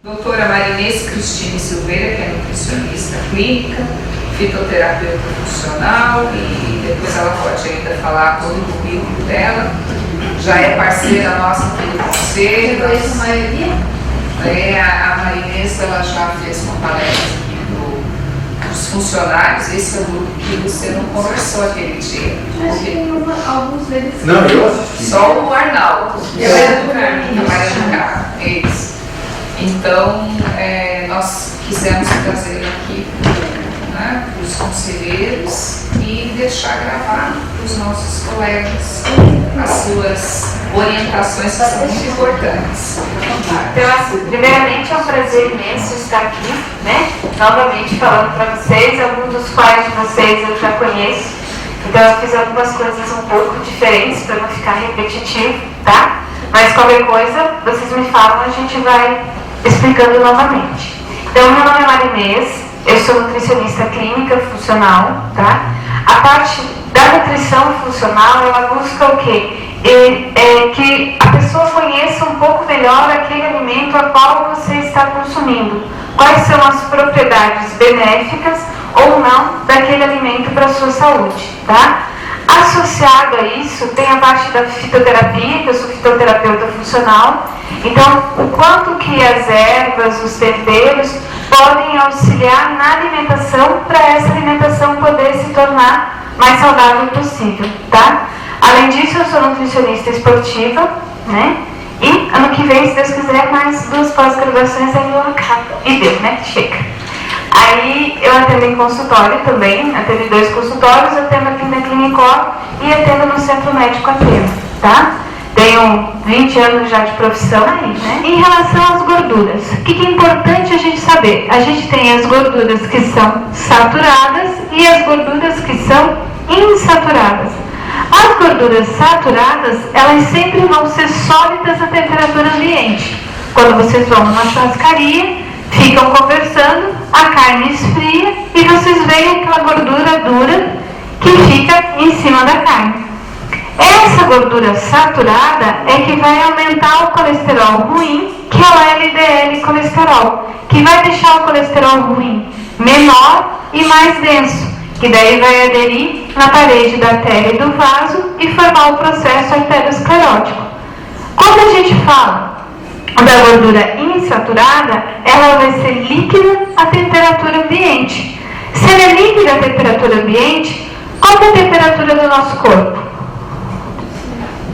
Doutora Marinês Cristine Silveira, que é nutricionista clínica, fitoterapeuta funcional, e depois ela pode ainda falar todo o currículo dela. Já é parceira nossa aqui do conselho. Conhece a maioria? A Marinês, ela já fez uma palestra aqui dos funcionários. Esse é o grupo que você não conversou aquele dia. Acho que alguns deles. Não, eu assisti. Só o Arnaldo. Eu era do Carmen. A Maria do Carmo, é isso. Então, nós quisemos trazer aqui, né, para os conselheiros e deixar gravado para os nossos colegas as suas orientações, que são muito importantes. Então, assim, primeiramente é um prazer imenso estar aqui, né? Novamente falando para vocês, alguns dos quais de vocês eu já conheço, então eu fiz algumas coisas um pouco diferentes para não ficar repetitivo, tá? Mas qualquer coisa, vocês me falam, a gente vai explicando novamente. Então, meu nome é Marinês, eu sou nutricionista clínica funcional, tá? A parte da nutrição funcional, ela busca o quê? Que a pessoa conheça um pouco melhor aquele alimento a qual você está consumindo. Quais são as propriedades benéficas ou não daquele alimento para a sua saúde, tá? Associado a isso, tem a parte da fitoterapia, que eu sou fitoterapeuta funcional. Então, o quanto que as ervas, os temperos, podem auxiliar na alimentação para essa alimentação poder se tornar mais saudável possível, tá? Além disso, eu sou nutricionista esportiva, né? E ano que vem, se Deus quiser, mais 2 pós-graduações aí eu acabo. E deu, né? Chega. Aí eu atendo em consultório também, atendo em 2 consultórios, atendo aqui na Clinicor e atendo no Centro Médico Ateno, tá? Tenho 20 anos já de profissão aí, né? Em relação às gorduras, o que é importante a gente saber? A gente tem as gorduras que são saturadas e as gorduras que são insaturadas. As gorduras saturadas, elas sempre vão ser sólidas à temperatura ambiente. Quando vocês vão numa churrascaria, ficam conversando, a carne esfria e vocês veem aquela gordura dura que fica em cima da carne. Essa gordura saturada é que vai aumentar o colesterol ruim, que é o LDL colesterol, que vai deixar o colesterol ruim menor e mais denso, que daí vai aderir na parede da artéria e do vaso e formar o processo arteriosclerótico. Quando a gente fala da gordura insaturada, ela vai ser líquida à temperatura ambiente. Se ela é líquida à temperatura ambiente, qual é a temperatura do nosso corpo?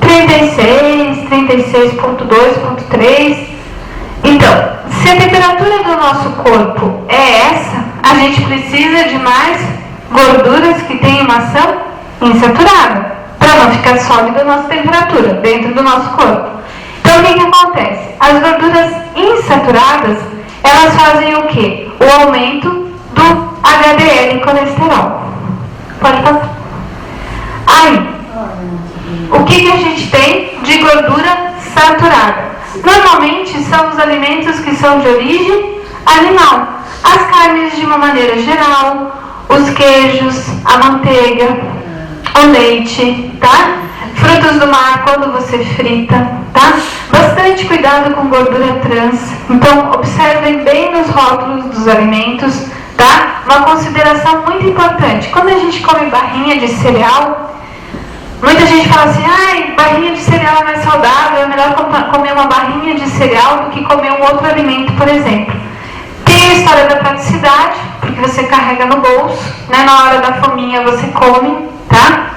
36, 36,2,3. Então, se a temperatura do nosso corpo é essa, a gente precisa de mais gorduras que tenham uma ação insaturada, para não ficar sólida a nossa temperatura dentro do nosso corpo. Então, o que acontece? As gorduras insaturadas, elas fazem o quê? O aumento do HDL colesterol. Pode passar. Aí, o que a gente tem de gordura saturada? Normalmente são os alimentos que são de origem animal. As carnes de uma maneira geral, os queijos, a manteiga, o leite, tá? Frutos do mar quando você frita, tá? Bastante cuidado com gordura trans. Então, observem bem nos rótulos dos alimentos, tá? Uma consideração muito importante. Quando a gente come barrinha de cereal, muita gente fala assim, ai, barrinha de cereal é mais saudável, é melhor comer uma barrinha de cereal do que comer um outro alimento, por exemplo. Tem a história da praticidade, porque você carrega no bolso, né? Na hora da fominha você come, tá?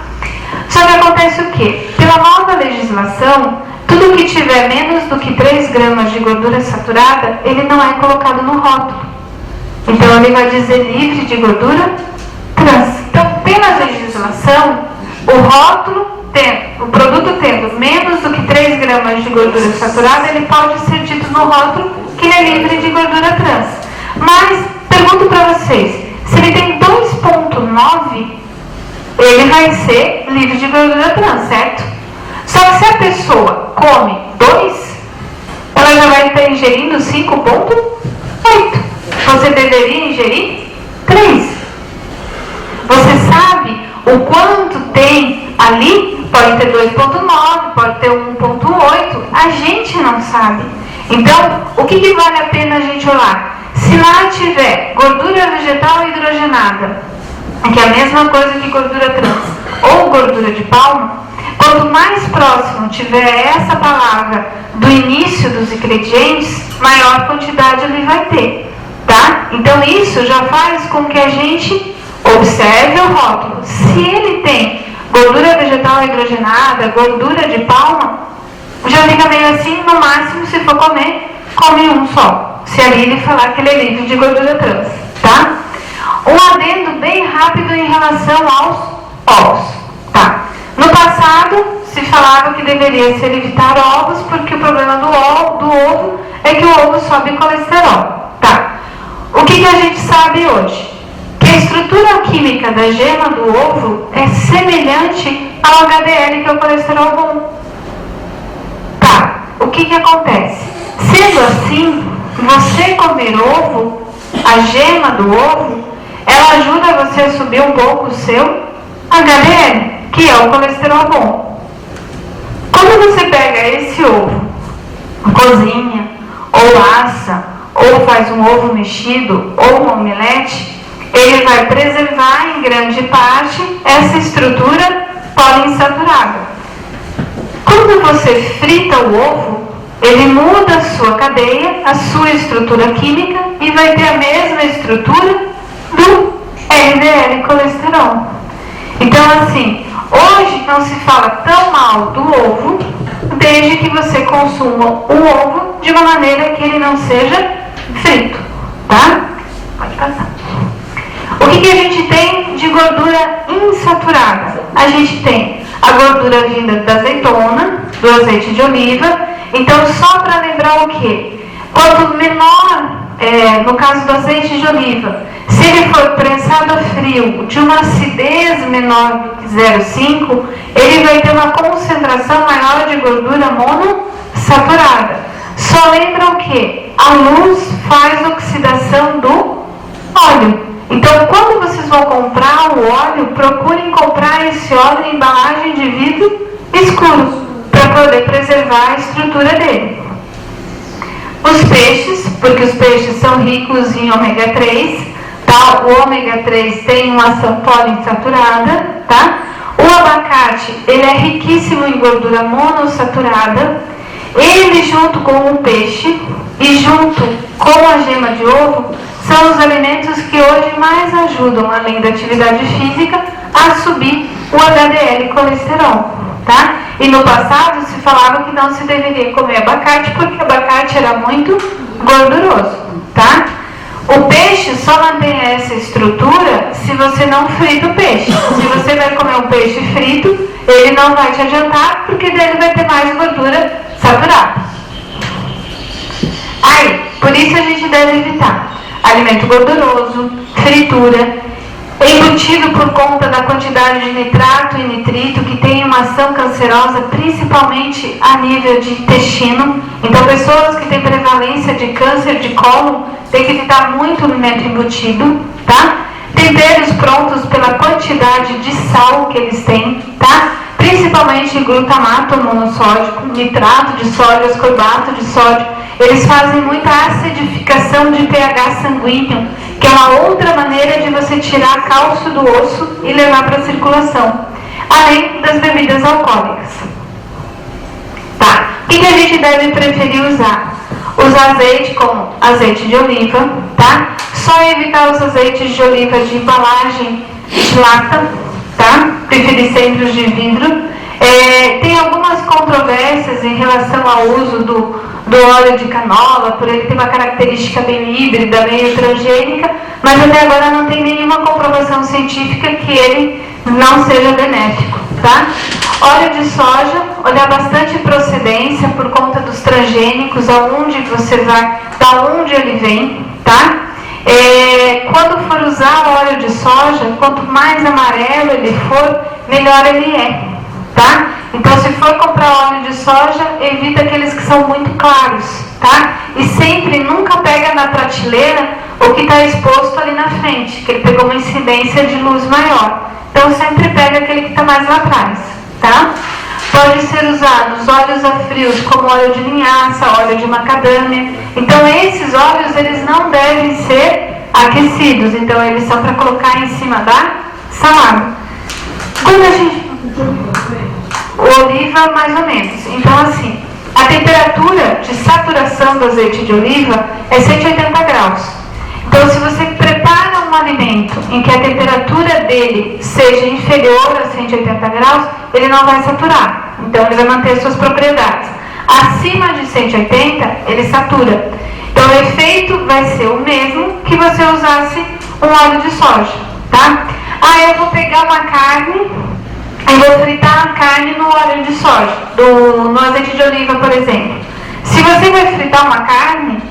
Só que acontece o quê? Pela nova legislação, tudo que tiver menos do que 3 gramas de gordura saturada, ele não é colocado no rótulo. Então ele vai dizer livre de gordura trans. Então, pela legislação, o rótulo, o produto tendo menos do que 3 gramas de gordura saturada, ele pode ser dito no rótulo que ele é livre de gordura trans. Mas, pergunto para vocês, se ele tem 2,9, ele vai ser livre de gordura trans, certo? Só que se a pessoa come 2, ela já vai estar ingerindo 5,8. Você deveria ingerir 3. Você sabe o quanto tem ali? Pode ter 2,9, pode ter 1,8. A gente não sabe. Então, o que vale a pena a gente olhar? Se lá tiver gordura vegetal hidrogenada, que é a mesma coisa que gordura trans, ou gordura de palma, quanto mais próximo tiver essa palavra do início dos ingredientes, maior quantidade ele vai ter, tá? Então isso já faz com que a gente observe o rótulo. Se ele tem gordura vegetal hidrogenada, gordura de palma, já fica meio assim, no máximo, se for comer, come um só. Se ali ele falar que ele é livre de gordura trans, tá? Um adendo bem rápido em relação aos ovos, tá? No passado, se falava que deveria ser evitar ovos, porque o problema do ovo é que o ovo sobe colesterol, tá? O que a gente sabe hoje? Que a estrutura química da gema do ovo é semelhante ao HDL, que é o colesterol bom. Tá, o que acontece? Sendo assim, você comer ovo, a gema do ovo, ela ajuda você a subir um pouco o seu HDL, que é o colesterol bom. Quando você pega esse ovo, cozinha, ou assa, ou faz um ovo mexido, ou um omelete, ele vai preservar em grande parte essa estrutura poliinsaturada. Quando você frita o ovo, ele muda a sua cadeia, a sua estrutura química e vai ter a mesma estrutura do LDL colesterol. Então, assim, hoje não se fala tão mal do ovo, desde que você consuma o ovo de uma maneira que ele não seja frito, tá? Pode passar. O que a gente tem de gordura insaturada? A gente tem a gordura vinda da azeitona, do azeite de oliva. Então, só para lembrar o quê? Quanto menor, no caso do azeite de oliva, se ele for prensado a frio, de uma acidez menor do que 0,5, ele vai ter uma concentração maior de gordura monossaturada. Só lembra o quê? A luz faz oxidação do óleo. Então, quando vocês vão comprar o óleo, procurem comprar esse óleo em embalagem de vidro escuro, para poder preservar a estrutura dele. Os peixes, porque os peixes são ricos em ômega 3, tá? O ômega 3 tem uma ação poliinsaturada, tá? O abacate, ele é riquíssimo em gordura monossaturada. Ele, junto com o peixe e junto com a gema de ovo, são os alimentos que hoje mais ajudam, além da atividade física, a subir o HDL colesterol, tá? E no passado se falava que não se deveria comer abacate, porque abacate era muito gorduroso, tá? O peixe só mantém essa estrutura se você não frita o peixe. Se você vai comer um peixe frito, ele não vai te adiantar, porque dele vai ter mais gordura saturada. Aí, por isso a gente deve evitar alimento gorduroso, fritura, embutido por conta da quantidade de nitrato e nitrito, que tem uma ação cancerosa, principalmente a nível de intestino. Então, pessoas que têm prevalência de câncer de cólon têm que evitar muito alimento embutido, tá? Temperos prontos pela quantidade de sal que eles têm, tá? Principalmente glutamato monossódico, nitrato de sódio, ascorbato de sódio. Eles fazem muita acidificação de pH sanguíneo, que é uma outra maneira de você tirar cálcio do osso e levar para a circulação, além das bebidas alcoólicas. Tá? O que a gente deve preferir usar? Usar azeite como azeite de oliva, tá? Só evitar os azeites de oliva de embalagem de lata, tá? Preferir sempre os de vidro. Tem algumas controvérsias em relação ao uso do óleo de canola, por ele ter uma característica bem híbrida, meio transgênica, mas até agora não tem nenhuma comprovação científica que ele não seja benéfico, tá? Óleo de soja, olhar bastante procedência por conta dos transgênicos, aonde você vai, da onde ele vem, tá? Quando for usar o óleo de soja, quanto mais amarelo ele for, melhor ele é, tá? Então, se for comprar óleo de soja, evita aqueles que são muito claros, tá? E sempre, nunca pega na prateleira o que está exposto ali na frente, que ele pegou uma incidência de luz maior. Então, sempre pega aquele que está mais lá atrás, tá? Pode pode ser usados óleos a frios, como óleo de linhaça, óleo de macadâmia. Então esses óleos, eles não devem ser aquecidos, então eles são para colocar em cima da salada. Quando a gente... Oliva, mais ou menos. Então assim, a temperatura de saturação do azeite de oliva é 180 graus. Então se você prepara um alimento em que a temperatura dele seja inferior a 180 graus, ele não vai saturar. Então ele vai manter suas propriedades. Acima de 180, ele satura. Então o efeito vai ser o mesmo que você usasse um óleo de soja, tá? Eu vou pegar uma carne e vou fritar a carne no óleo de soja, no azeite de oliva, por exemplo. Se você vai fritar uma carne,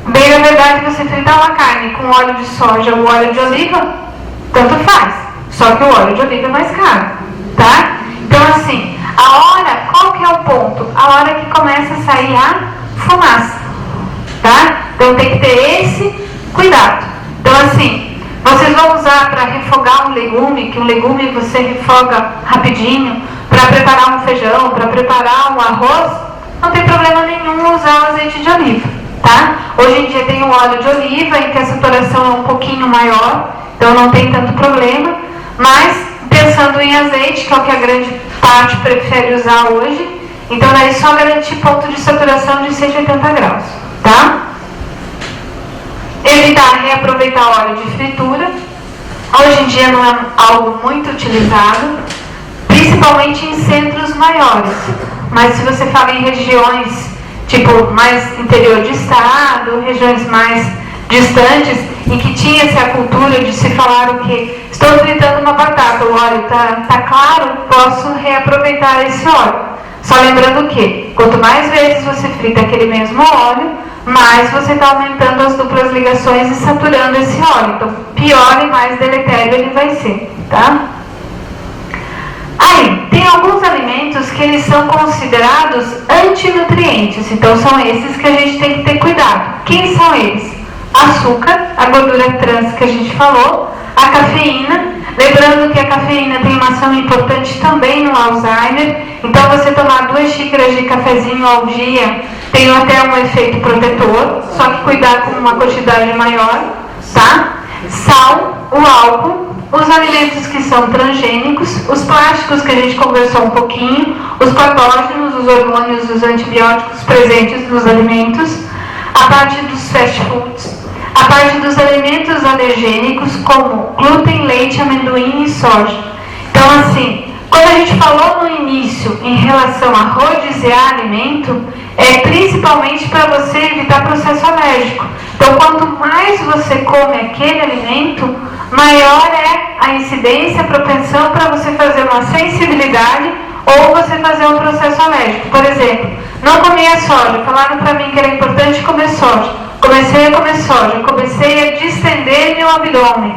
bem na verdade você fritar uma carne com óleo de soja ou óleo de oliva, tanto faz. Só que o óleo de oliva é mais caro, tá? Então assim, qual que é o ponto? A hora que começa a sair a fumaça, tá? Então tem que ter esse cuidado. Então assim, vocês vão usar para refogar um legume, que um legume você refoga rapidinho, para preparar um feijão, para preparar um arroz, não tem problema nenhum usar o azeite de oliva, tá? Hoje em dia tem o óleo de oliva, em que a saturação é um pouquinho maior, então não tem tanto problema, mas pensando em azeite, que é o que a grande parte prefere usar hoje, então daí só garantir ponto de saturação de 180 graus, tá? Evitar reaproveitar óleo de fritura. Hoje em dia não é algo muito utilizado, principalmente em centros maiores. Mas se você fala em regiões tipo mais interior de estado, regiões mais distantes, em que tinha-se a cultura de se falar o que estou fritando uma batata, o óleo tá claro, posso reaproveitar esse óleo. Só lembrando que quanto mais vezes você frita aquele mesmo óleo, mais você está aumentando as duplas ligações e saturando esse óleo. Então, pior e mais deletério ele vai ser, tá? Aí, tem alguns alimentos que eles são considerados antinutrientes. Então, são esses que a gente tem que ter cuidado. Quem são eles? Açúcar, a gordura trans que a gente falou, a cafeína. Lembrando que a cafeína tem uma ação importante também no Alzheimer. Então, você tomar 2 xícaras de cafezinho ao dia tem até um efeito protetor, só que cuidar com uma quantidade maior, tá? Sal, o álcool, os alimentos que são transgênicos, os plásticos que a gente conversou um pouquinho, os patógenos, os hormônios, os antibióticos presentes nos alimentos, a parte dos fast foods, a parte dos alimentos alergênicos como glúten, leite, amendoim e soja. Então assim, quando a gente falou no início em relação a rodiziar alimento, é principalmente para você evitar processo alérgico. Então, quanto mais você come aquele alimento, maior é a incidência, a propensão para você fazer uma sensibilidade ou você fazer um processo alérgico. Por exemplo, não comia soja, falaram para mim que era importante comer soja. Comecei a comer soja, comecei a distender meu abdômen,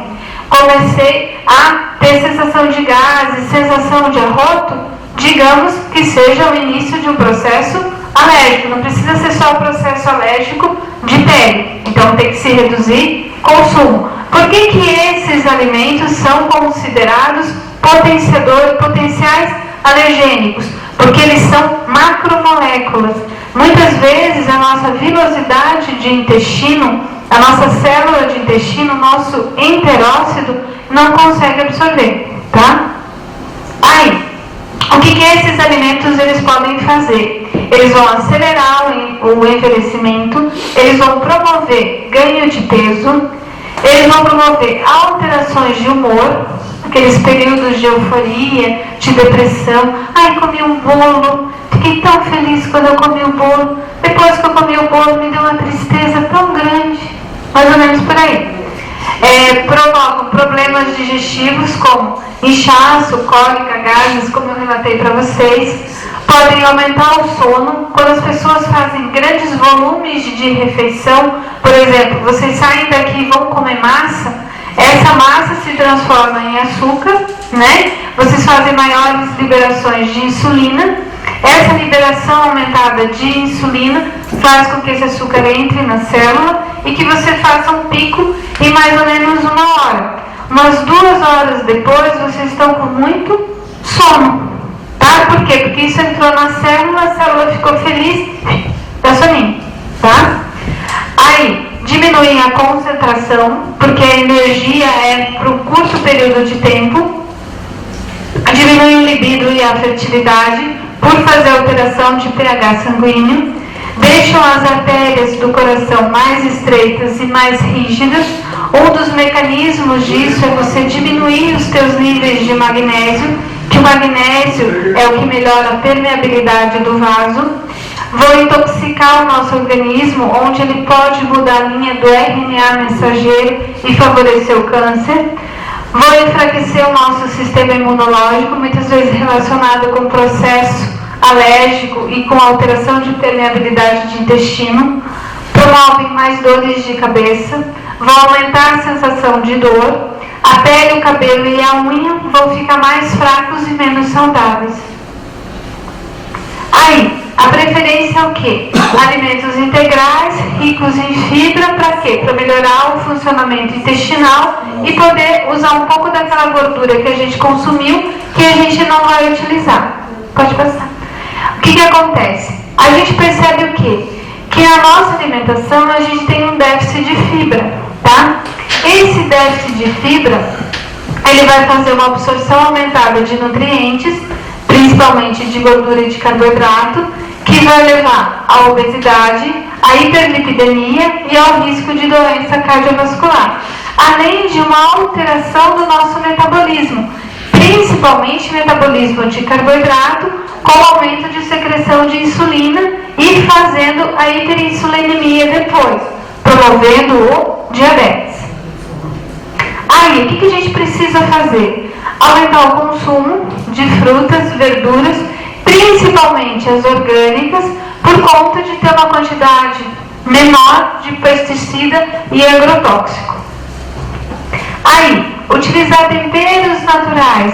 comecei a ter sensação de gases, sensação de arroto, digamos que seja o início de um processo alérgico. Não precisa ser só o processo alérgico de pele. Então tem que se reduzir consumo. Por que esses alimentos são considerados potenciais alergênicos? Porque eles são macromoléculas. Muitas vezes a nossa vilosidade de intestino, a nossa célula de intestino, o nosso enterócito não consegue absorver, tá? Aí, o que esses alimentos eles podem fazer? Eles vão acelerar o envelhecimento, eles vão promover ganho de peso, eles vão promover alterações de humor, aqueles períodos de euforia, de depressão. Ai, comi um bolo, fiquei tão feliz quando eu comi o bolo. Depois que eu comi o bolo, me deu uma tristeza tão grande. Mais ou menos por aí. Provocam problemas digestivos como inchaço, cólica, gases, como eu relatei para vocês. Podem aumentar o sono. Quando as pessoas fazem grandes volumes de refeição, por exemplo, vocês saem daqui e vão comer massa, essa massa se transforma em açúcar, né? Vocês fazem maiores liberações de insulina. Essa liberação aumentada de insulina faz com que esse açúcar entre na célula e que você faça um pico em mais ou menos 1 hora. Umas 2 horas depois, vocês estão com muito sono. Tá? Por quê? Porque isso entrou a célula ficou feliz, dá soninho, tá? Aí, diminuem a concentração, porque a energia é para um curto período de tempo. Diminuem o libido e a fertilidade por fazer alteração de pH sanguíneo. Deixam as artérias do coração mais estreitas e mais rígidas. Um dos mecanismos disso é você diminuir os teus níveis de magnésio, que o magnésio é o que melhora a permeabilidade do vaso. Vão intoxicar o nosso organismo, onde ele pode mudar a linha do RNA mensageiro e favorecer o câncer. Vão enfraquecer o nosso sistema imunológico, muitas vezes relacionado com processo alérgico e com alteração de permeabilidade de intestino. Promovem mais dores de cabeça. Vão aumentar a sensação de dor. A pele, o cabelo e a unha vão ficar mais fracos e menos saudáveis. Aí, a preferência é o quê? Alimentos integrais, ricos em fibra, para quê? Para melhorar o funcionamento intestinal e poder usar um pouco daquela gordura que a gente consumiu, que a gente não vai utilizar. Pode passar. O que acontece? A gente percebe o quê? Que na nossa alimentação a gente tem um déficit de fibra, tá? Esse déficit de fibra, ele vai fazer uma absorção aumentada de nutrientes, principalmente de gordura e de carboidrato, que vai levar à obesidade, à hiperlipidemia e ao risco de doença cardiovascular, além de uma alteração do nosso metabolismo, principalmente metabolismo de carboidrato, com aumento de secreção de insulina e fazendo a hiperinsulinemia depois, promovendo o diabetes. Aí, o que a gente precisa fazer? Aumentar o consumo de frutas, verduras, principalmente as orgânicas, por conta de ter uma quantidade menor de pesticida e agrotóxico. Aí, utilizar temperos naturais.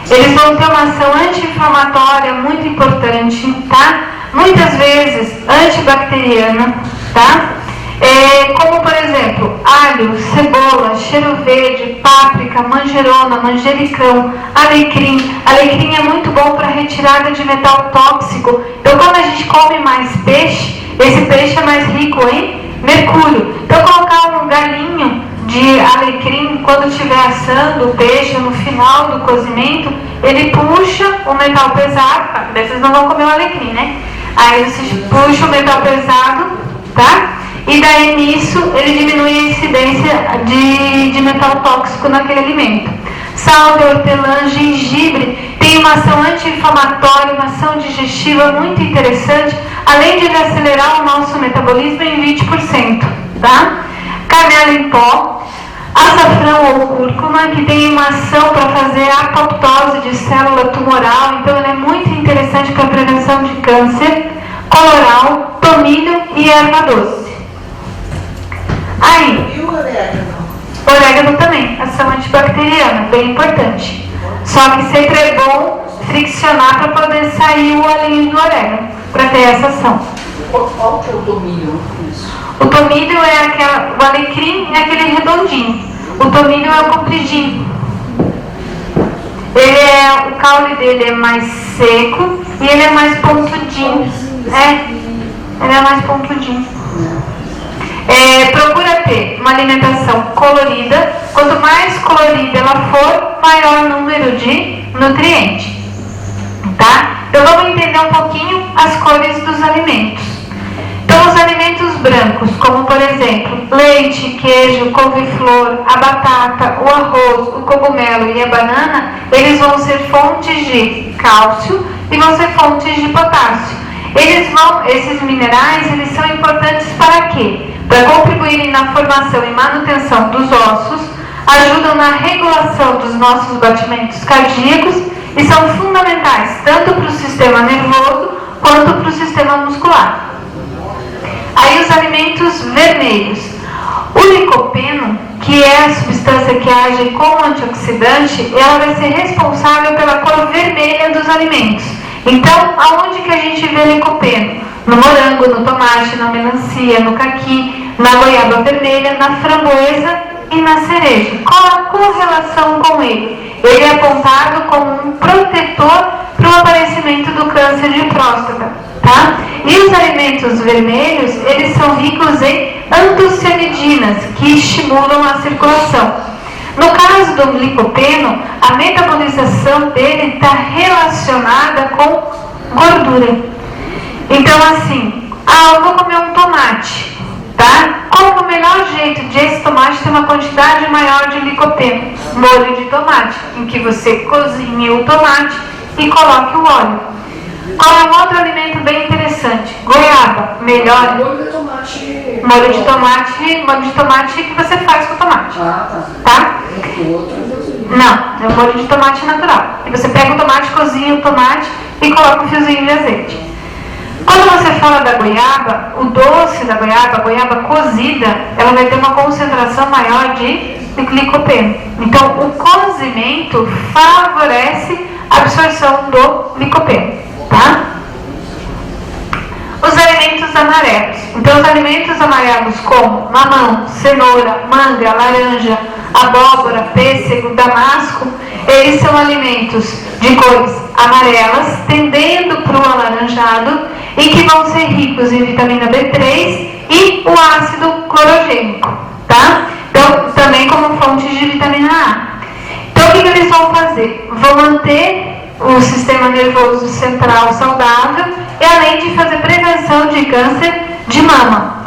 Eles vão ter uma ação anti-inflamatória muito importante, tá? Muitas vezes antibacteriana, tá? Como, por exemplo, alho, cebola, cheiro verde, páprica, manjerona, manjericão, alecrim. Alecrim é muito bom para retirada de metal tóxico. Então, quando a gente come mais peixe, esse peixe é mais rico em mercúrio. Então, colocar um galinho de alecrim, quando estiver assando o peixe no final do cozimento, ele puxa o metal pesado. Daí vocês não vão comer o alecrim, né? Aí vocês puxam o metal pesado, tá? E daí nisso ele diminui a incidência de metal tóxico naquele alimento. Sal de hortelã, gengibre, tem uma ação anti-inflamatória, uma ação digestiva muito interessante, além de acelerar o nosso metabolismo em 20%, tá? Canela em pó, açafrão ou cúrcuma, que tem uma ação para fazer apoptose de célula tumoral, então ele é muito interessante para a prevenção de câncer. Colorau, tomilho e erva doce. Aí, E o orégano? Orégano também, ação antibacteriana, bem importante. Só que sempre é bom friccionar para poder sair o alhinho do orégano, para ter essa ação. Qual que é o tomilho? O tomilho é o alecrim é aquele redondinho. O tomilho é o compridinho. O caule dele é mais seco e ele é mais pontudinho. Ele é mais pontudinho. Procura ter uma alimentação colorida. Quanto mais colorida ela for, maior número de nutrientes, tá? Então vamos entender um pouquinho as cores dos alimentos. Então os alimentos brancos, como por exemplo leite, queijo, couve-flor, a batata, o arroz, o cogumelo e a banana, eles vão ser fontes de cálcio e vão ser fontes de potássio. Esses minerais, eles são importantes para quê? Para contribuírem na formação e manutenção dos ossos, ajudam na regulação dos nossos batimentos cardíacos e são fundamentais tanto para o sistema nervoso quanto para o sistema muscular. Aí os alimentos vermelhos. O licopeno, que é a substância que age como antioxidante, ela vai ser responsável pela cor vermelha dos alimentos. Então, aonde que a gente vê licopeno? No morango, no tomate, na melancia, no caqui, na goiaba vermelha, na framboesa e na cereja. Qual a correlação com ele? Ele é apontado como um protetor para o aparecimento do câncer de próstata. vermelhos, eles são ricos em antocianidinas, que estimulam a circulação. No caso do licopeno, a metabolização dele está relacionada com gordura. Então, assim, eu vou comer um tomate, tá? Qual é o melhor jeito de esse tomate ter uma quantidade maior de licopeno? Molho de tomate, em que você cozinhe o tomate e coloque o óleo. Qual é um outro alimento bem interessante? Goiaba, melhor. Molho de tomate. Molho de tomate que você faz com o tomate. Tá? O outro Não, é o molho de tomate natural. E você pega o tomate, cozinha o tomate e coloca um fiozinho de azeite. Quando você fala da goiaba, o doce da goiaba, a goiaba cozida, ela vai ter uma concentração maior de licopeno. Então, o cozimento favorece a absorção do licopeno. Tá? Os alimentos amarelos. Então, os alimentos amarelos como mamão, cenoura, manga, laranja, abóbora, pêssego, damasco, eles são alimentos de cores amarelas, tendendo para o alaranjado, e que vão ser ricos em vitamina B3 e o ácido clorogênico, tá? Então, também como fonte de vitamina A. Então, o que eles vão fazer? Vão manter o sistema nervoso central saudável e além de fazer prevenção de câncer de mama.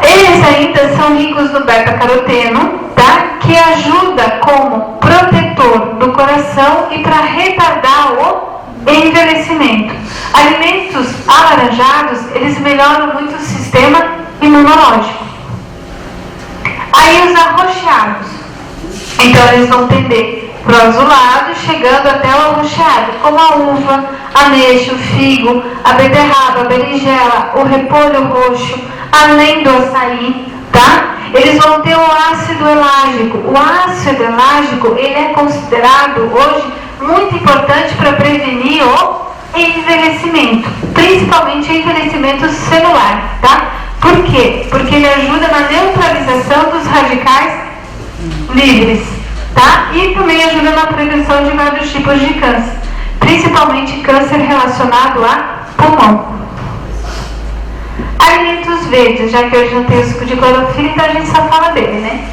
Eles ainda são ricos no beta-caroteno, tá? Que ajuda como protetor do coração e para retardar o envelhecimento. Alimentos alaranjados, eles melhoram muito o sistema imunológico. Aí os arroxeados. Então eles vão tender para o azulado, chegando até o arroxeado, como a uva, ameixa, o figo, a beterraba, a berinjela, o repolho roxo, além do açaí, tá? Eles vão ter o ácido elágico. O ácido elágico, ele é considerado hoje muito importante para prevenir o envelhecimento, principalmente envelhecimento celular, tá? Por quê? Porque ele ajuda na neutralização dos radicais livres, tá? E também ajuda na prevenção de vários tipos de câncer, principalmente câncer relacionado a pulmão. Alimentos verdes, já que hoje não tem o suco de clorofila, então a gente só fala dele, né?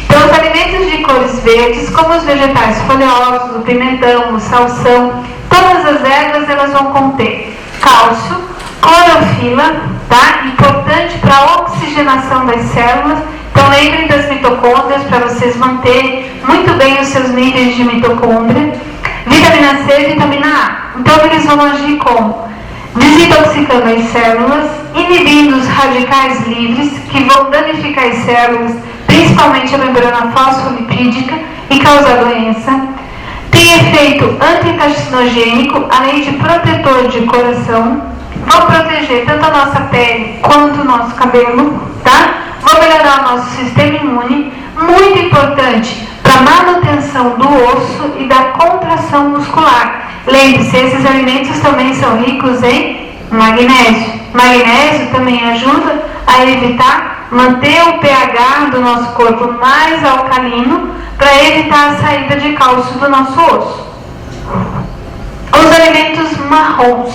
Então, os alimentos de cores verdes, como os vegetais folhosos, o pimentão, o salsão, todas as ervas, elas vão conter cálcio, clorofila, tá? Importante para a oxigenação das células. Então, lembrem das mitocôndrias para vocês manterem muito bem os seus níveis de mitocôndria. Vitamina C e vitamina A. Então, eles vão agir como? Desintoxicando as células, inibindo os radicais livres que vão danificar as células, principalmente a membrana fosfolipídica, e causar doença. Tem efeito anticarcinogênico, além de protetor de coração. Vão proteger tanto a nossa pele quanto o nosso cabelo, tá? Vão melhorar o nosso sistema imune, muito importante para a manutenção do osso e da contração muscular. Lembre-se, esses alimentos também são ricos em magnésio. Magnésio também ajuda a evitar, manter o pH do nosso corpo mais alcalino, para evitar a saída de cálcio do nosso osso. Os alimentos marrons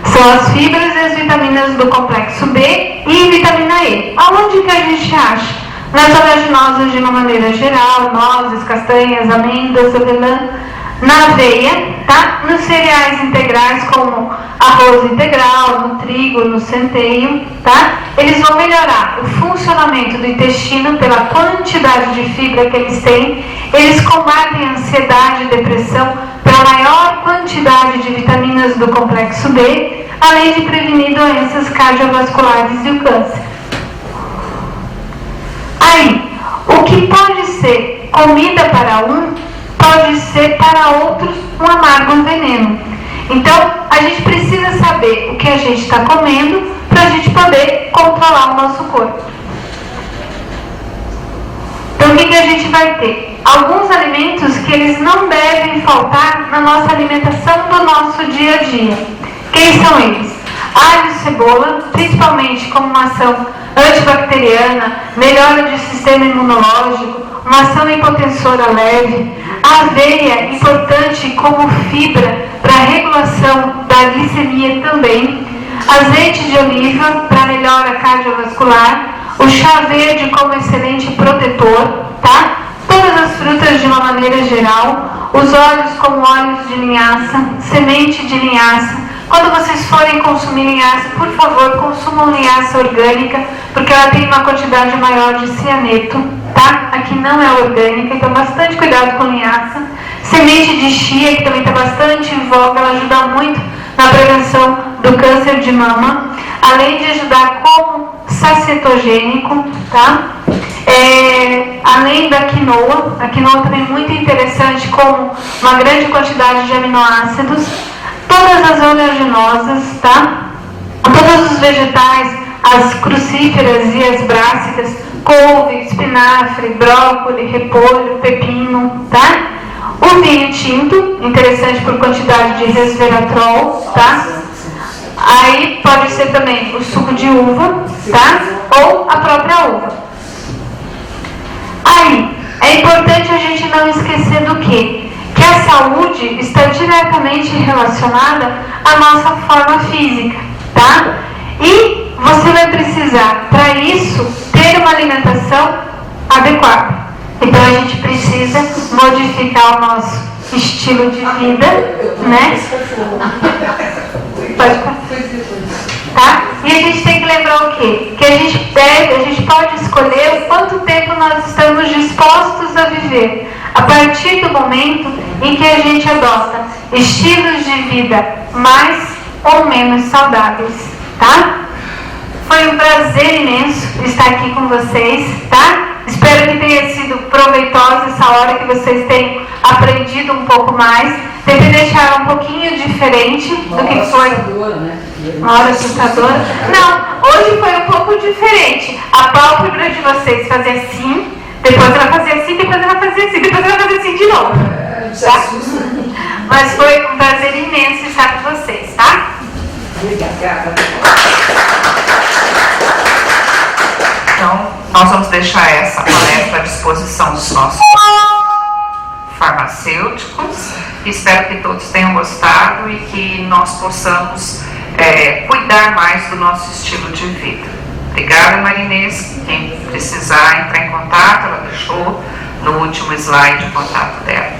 são as fibras e as vitaminas do complexo B e vitamina E. Aonde que a gente acha? Nas oleaginosas de uma maneira geral, nozes, castanhas, amêndoas, avelã, na aveia, tá? Nos cereais integrais como arroz integral, no trigo, no centeio, tá? Eles vão melhorar o funcionamento do intestino pela quantidade de fibra que eles têm. Eles combatem a ansiedade e depressão pela maior quantidade de vitaminas do complexo B, além de prevenir doenças cardiovasculares e o câncer. Aí, o que pode ser comida para um, pode ser para outros um amargo veneno. Então, a gente precisa saber o que a gente está comendo para a gente poder controlar o nosso corpo. Então, o que a gente vai ter? Alguns alimentos que eles não devem faltar na nossa alimentação do nosso dia a dia. Quem são eles? Alho e cebola, principalmente como uma ação antibacteriana, melhora do sistema imunológico, uma ação hipotensora leve. A aveia, importante como fibra para a regulação da glicemia também. azeite de oliva para melhora cardiovascular, o chá verde como excelente protetor, tá? Todas as frutas de uma maneira geral, os óleos como óleos de linhaça, semente de linhaça. Quando vocês forem consumir linhaça, por favor, consumam linhaça orgânica, porque ela tem uma quantidade maior de cianeto, tá? Aqui não é orgânica, então bastante cuidado com linhaça. Semente de chia, que também está bastante em voga, ela ajuda muito na prevenção do câncer de mama, além de ajudar como sacetogênico, tá? Além da quinoa, a quinoa também é muito interessante, como uma grande quantidade de aminoácidos, todas as oleaginosas, tá? Todos os vegetais, as crucíferas e as brássicas, couve, espinafre, brócolis, repolho, pepino, tá? O vinho tinto, interessante por quantidade de resveratrol, tá? Aí pode ser também o suco de uva, tá? Ou a própria uva. Aí, é importante a gente não esquecer do quê? Que a saúde está diretamente relacionada à nossa forma física, tá? E você vai precisar, para isso, ter uma alimentação adequada. Então a gente precisa modificar o nosso estilo de vida, né? Pode falar. Tá? E a gente tem que lembrar o quê? Que a gente pode escolher o quanto tempo nós estamos dispostos a viver, a partir do momento em que a gente adota estilos de vida mais ou menos saudáveis, tá? Foi um prazer imenso estar aqui com vocês, tá? Espero que tenha sido proveitosa essa hora, que vocês tenham aprendido um pouco mais. Tentei deixar um pouquinho diferente do que foi. Uma hora assustadora. Não, hoje foi um pouco diferente. A pálpebra de vocês fazer assim, depois ela fazer assim, depois ela fazer assim, depois ela fazer assim de novo. Tá? Mas foi um prazer imenso estar com vocês, tá? Obrigada. Então, nós vamos deixar essa palestra à disposição dos nossos farmacêuticos. Espero que todos tenham gostado e que nós possamos cuidar mais do nosso estilo de vida. Obrigada, Marinês. Quem precisar entrar em contato, ela deixou no último slide o contato dela.